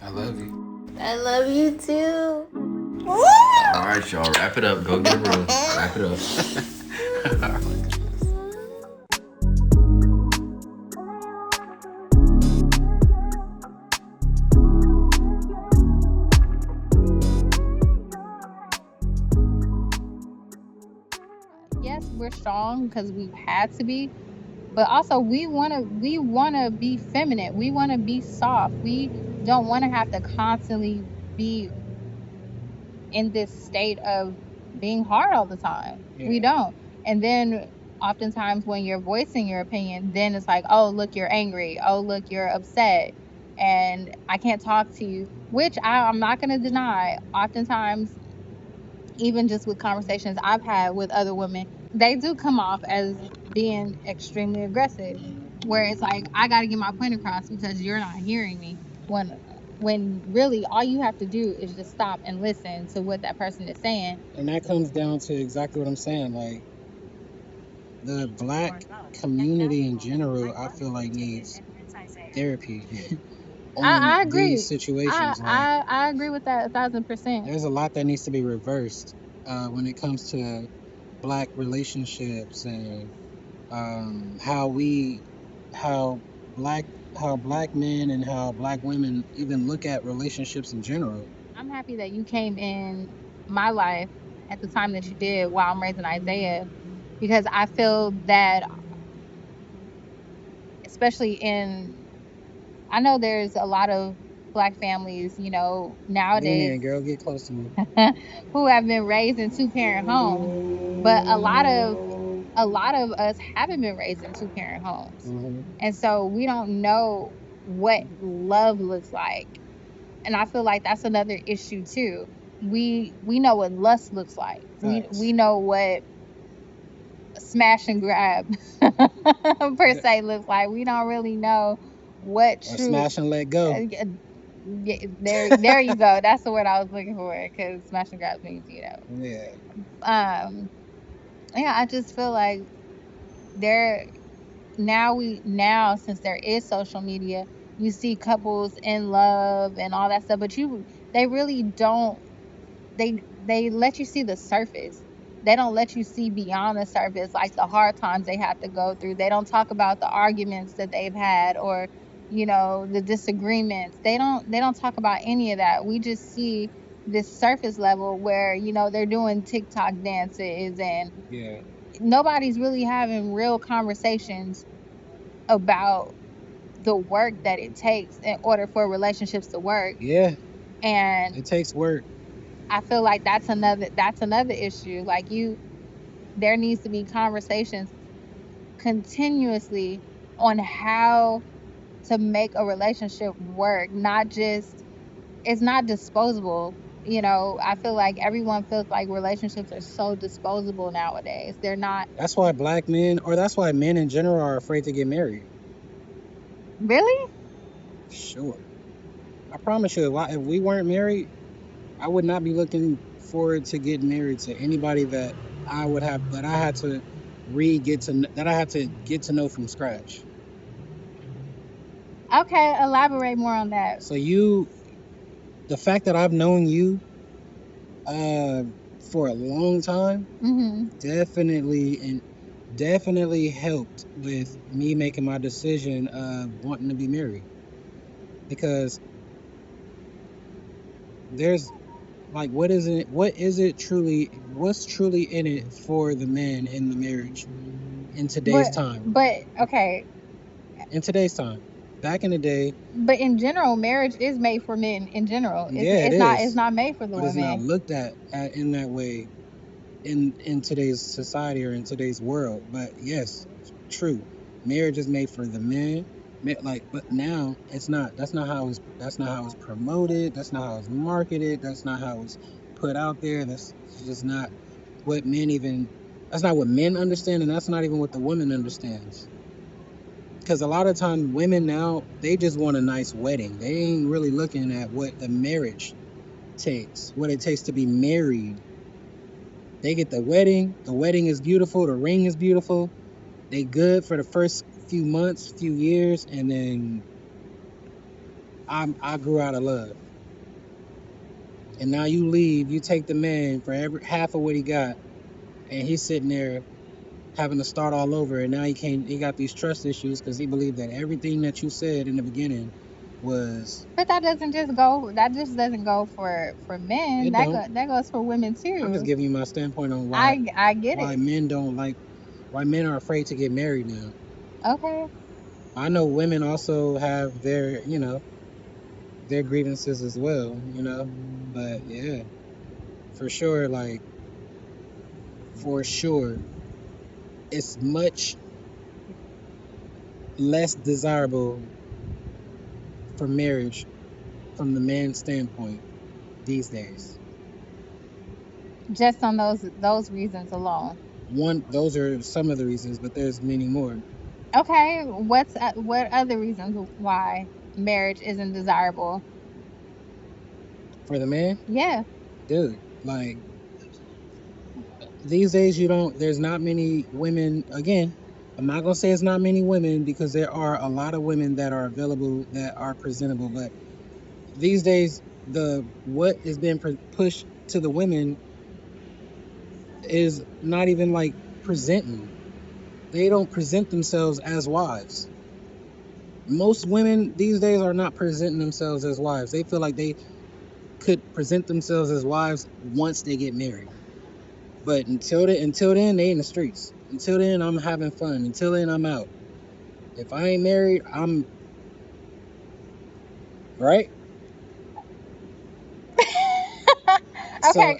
I love you. I love you too. All right, y'all. Wrap it up. Go get a room. Wrap it up. Yes, we're strong because we've had to be, but also we wanna be feminine. We wanna be soft. We don't want to have to constantly be in this state of being hard all the time. We don't. And then oftentimes when you're voicing your opinion, then it's like, oh look, you're angry. Oh look, you're upset, and I can't talk to you. Which I'm not gonna deny. Oftentimes, even just with conversations I've had with other women, they do come off as being extremely aggressive, where it's like, I got to get my point across because you're not hearing me. When really all you have to do is just stop and listen to what that person is saying. And that comes down to exactly what I'm saying. Like, the black community in general, I feel like needs therapy on I agree. these situations. I agree with that 1,000%. There's a lot that needs to be reversed when it comes to black relationships and how black how black men and how black women even look at relationships in general. I'm happy that you came in my life at the time that you did while I'm raising Isaiah, because I feel that, especially I know there's a lot of black families, nowadays, Girl, get close to me. who have been raised in two-parent homes, but a lot of us haven't been raised in two-parent homes. Mm-hmm. And so we don't know what love looks like. And I feel like that's another issue too. We know what lust looks like. We know what smash and grab per se looks like. We don't really know what true smash and let go. Yeah, there you go. That's the word I was looking for, because smash and grab means, Yeah. Yeah, I just feel like there now, since there is social media, you see couples in love and all that stuff, but they really don't, they let you see the surface. They don't let you see beyond the surface, like the hard times they have to go through. They don't talk about the arguments that they've had, or the disagreements. They don't talk about any of that. We just see this surface level where they're doing TikTok dances, and Yeah. nobody's really having real conversations about the work that it takes in order for relationships to work. Yeah. And it takes work. I feel like that's another issue. Like, there needs to be conversations continuously on how to make a relationship work. Not just, it's not disposable. I feel like everyone feels like relationships are so disposable nowadays. They're not. That's why that's why men in general are afraid to get married. Really? Sure. I promise you, if we weren't married, I would not be looking forward to getting married to anybody that I had to get to know from scratch. Okay, elaborate more on that. So the fact that I've known you for a long time, definitely helped with me making my decision of wanting to be married, because there's like, what's truly in it for the man in the marriage in today's time. But okay, In today's time, back in the day, but in general, marriage is made for men. In general, it's not made for the but women. It's not looked at in that way in today's society or in today's world. But yes, true, marriage is made for the men. But now it's not. That's not how it's promoted. That's not how it's marketed. That's not how it's put out there. That's just not what men even. That's not what men understand, and that's not even what the woman understands. Because a lot of times women now, they just want a nice wedding. They ain't really looking at what the marriage takes, what it takes to be married. They get the wedding. The wedding is beautiful. The ring is beautiful. They good for the first few months, few years, and then I grew out of love. And now you leave, you take the man for every half of what he got, and he's sitting there having to start all over. And now he got these trust issues because he believed that everything that you said in the beginning was But that doesn't just go. That just doesn't go for men. it. Don't. That goes for women I'm just too. giving you my standpoint on why I get why it. men don't like why men are afraid to get married now. Okay. I know women also have their grievances as well, but yeah, for sure, like for sure, it's much less desirable for marriage from the man's standpoint these days. Just on those reasons alone. Those are some of the reasons, but there's many more. Okay. What other reasons why marriage isn't desirable? For the man, Yeah. dude, like these days there's not many women. Again, I'm not gonna say it's not many women because there are a lot of women that are available that are presentable, but these days the what is being pushed to the women is not even like presenting. They don't present themselves as wives. Most women these days are not presenting themselves as wives. They feel like they could present themselves as wives once they get married. But until then, they in the streets. Until then, I'm having fun. Until then, I'm out. If I ain't married, I'm right. Okay, So,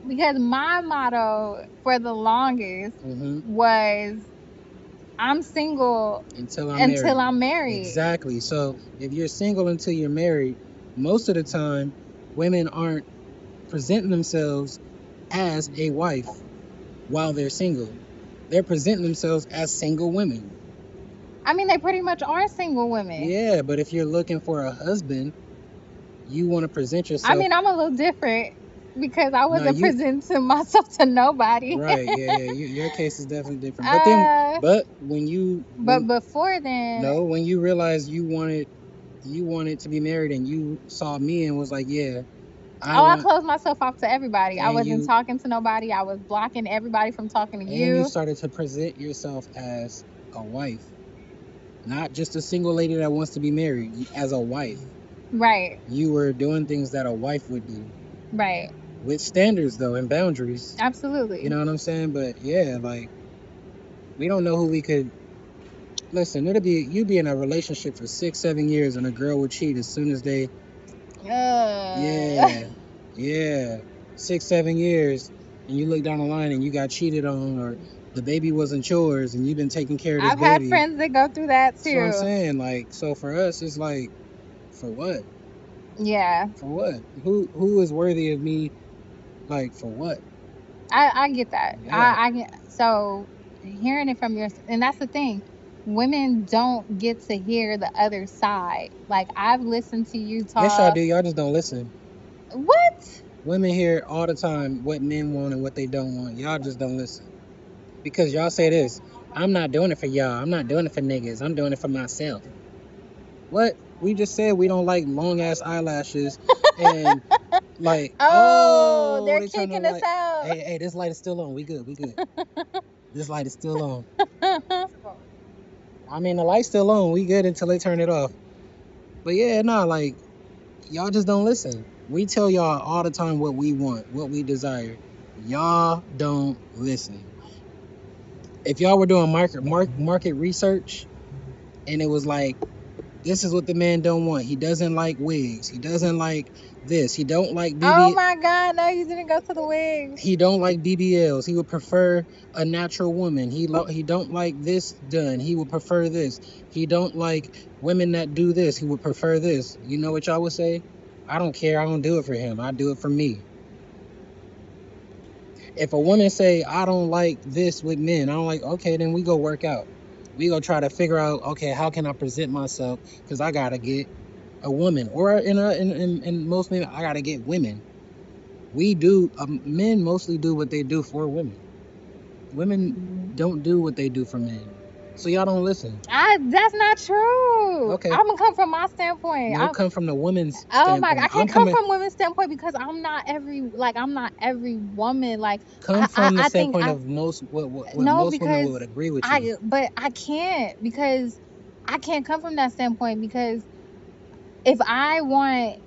because my motto for the longest mhm, was I'm single until I'm until married. I'm married. Exactly. So, if you're single until you're married, most of the time, women aren't presenting themselves as a wife while they're single. They're presenting themselves as single women. I mean, they pretty much are single women. Yeah, but if you're looking for a husband, you want to present I yourself. mean, I'm a little different because I No, wasn't presenting myself to nobody. right, yeah. Your case is definitely different. uh, But when you but before then, no, when you realized you wanted to be married and you saw me and was like, yeah, I oh, I want, closed myself off to everybody. I and wasn't you talking to nobody. I was blocking everybody from talking to and you you. started to present yourself as a wife, not just a single lady that wants to be married, as a wife. Right, You were doing things that a wife would do right. with standards though and boundaries. You Absolutely. know what I'm saying? But yeah, like we don't know who we could listen. You'd be in a relationship for 6, 7 years and a girl would cheat as soon as they Uh, yeah, yeah, 6, 7 years, and you look down the line and you got cheated on, or the baby wasn't yours, and you've been taking care of this I've had baby. friends that go through that That's what I'm too. saying. Like, so for us, it's like, for what? Yeah, For what? Who is worthy of me? Like, for what? I get that. Yeah. I get so hearing it from your, and that's the thing. Women don't get to hear the other side. Like I've listened to you Yes, y'all talk. do. Y'all just don't listen. What? Women hear all the time what men want and what they don't want. Y'all just don't listen because y'all say this. I'm not doing it for y'all. I'm not doing it for niggas. I'm doing it for myself. What? We just said we don't like long ass eyelashes and like, Oh, oh, they're they turn the kicking us light. out. Hey, this light is still on. We good. We good. This light is still on. I mean, the light's still on. We good until they turn it off. But yeah, no, like y'all just don't listen. We tell y'all all the time what we want, what we desire. Y'all don't listen. If y'all were doing market research and it was like this is what the man don't want. He doesn't like wigs. He doesn't like this. He don't like Oh BB. my God! No, you didn't go to the wigs. He don't like BBLs. He would prefer a natural woman. He don't like this done. He would prefer this. He don't like women that do this. He would prefer this. You know what y'all would say? I don't care. I don't do it for him. I do it for me. If a woman say I don't like this with men, I don't like. Okay, then we go work out. We go try to figure out. Okay, how can I present myself? Because I gotta get a woman, or in most men, I gotta get women. We do. Men mostly do what they do for women. Women don't do what they do for men. So y'all don't listen. That's not true. Okay. I'm gonna come from my standpoint. No, come from the woman's Oh my! standpoint. I can't come from women's standpoint because I'm not every woman. Like Come from the I standpoint think of most what no, most women because would agree with you. but I can't because I can't come from that standpoint because if I want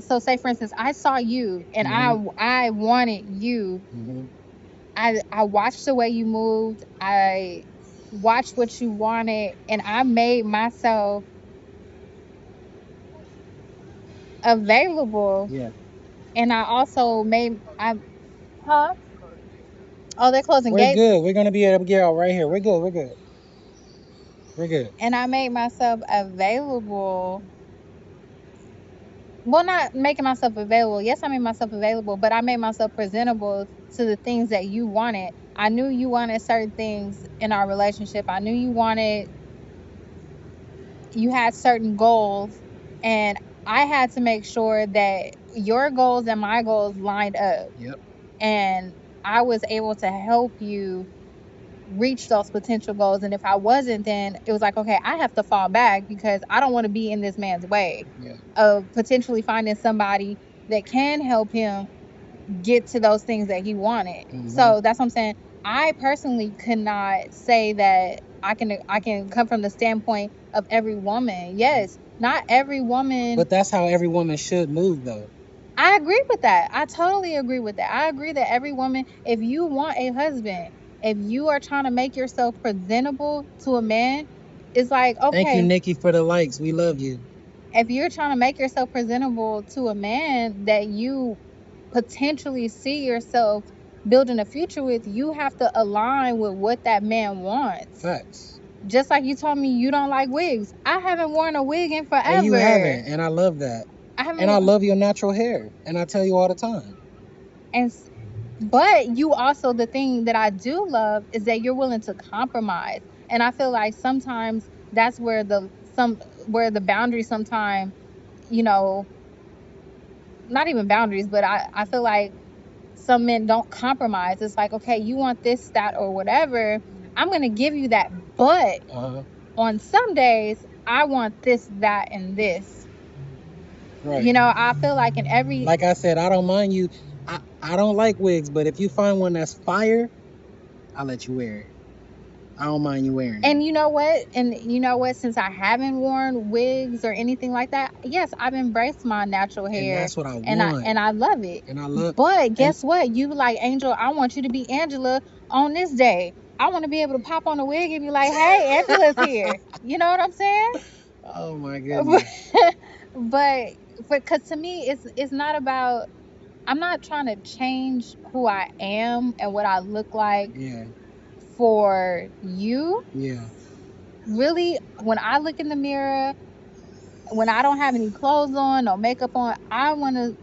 so say for instance I saw you and I wanted you. Mm-hmm. I watched the way you moved. I watched what you wanted, and I made myself available. Yeah. And I also huh? Oh, they're closing We're gates. good. We're gonna be able to get out right here. We're good. We're good. We're good. And I made myself available. Well, not making myself available. Yes, I made myself available, but I made myself presentable to the things that you wanted. I knew you wanted certain things in our relationship. I knew you had certain goals, and I had to make sure that your goals and my goals lined up. Yep. And I was able to help you reach those potential goals. And if I wasn't, then it was like, okay, I have to fall back because I don't want to be in this man's way of potentially finding somebody that can help him get to those things that he wanted. So that's what I'm saying. I personally could not say that I can come from the standpoint of every woman. Yes, not every woman. But that's how every woman should move, though. I agree with that. I totally agree with that. I agree that every woman, if you want a husband, if you are trying to make yourself presentable to a man, it's like, okay. Thank you, Nikki, for the likes. We love you. If you're trying to make yourself presentable to a man that you potentially see yourself building a future with, you have to align with what that man wants. Facts. Just like you told me you don't like wigs. I haven't worn a wig in forever. And you haven't, and I love that. And I love your natural hair, and I tell you all the time. But you also, the thing that I do love is that you're willing to compromise, and I feel like sometimes that's where the boundaries sometimes, not even boundaries, but I feel like some men don't compromise. It's like, okay, you want this, that, or whatever. I'm going to give you that. But on some days, I want this, that, and this. Right. I feel like like I said, I don't mind you. I don't like wigs, but if you find one that's fire, I'll let you wear it. I don't mind you wearing it. And you know what? Since I haven't worn wigs or anything like that, yes, I've embraced my natural hair. And that's what I want. And I love it. But guess what? You like, Angel, I want you to be Angela on this day. I want to be able to pop on a wig and be like, hey, Angela's here. You know what I'm saying? Oh my goodness. but because to me, it's not about. I'm not trying to change who I am and what I look like. Yeah. For you. Yeah. Really, when I look in the mirror, when I don't have any clothes on, no makeup on, I want to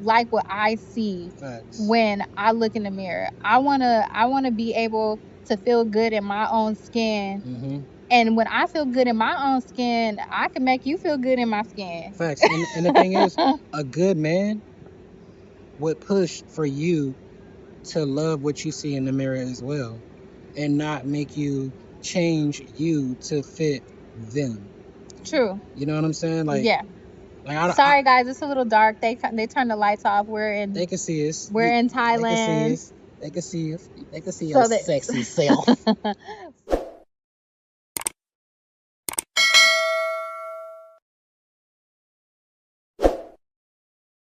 like what I see. Facts. When I look in the mirror. I want to be able to feel good in my own skin. Mm-hmm. And when I feel good in my own skin, I can make you feel good in my skin. Facts. And the thing is, a good man would push for you to love what you see in the mirror as well, and not make you change you to fit them. True. You know what I'm saying? Like, yeah. Like, sorry guys, it's a little dark. They turned the lights off. They can see us. We're in Thailand. They can see us. They can see your sexy self.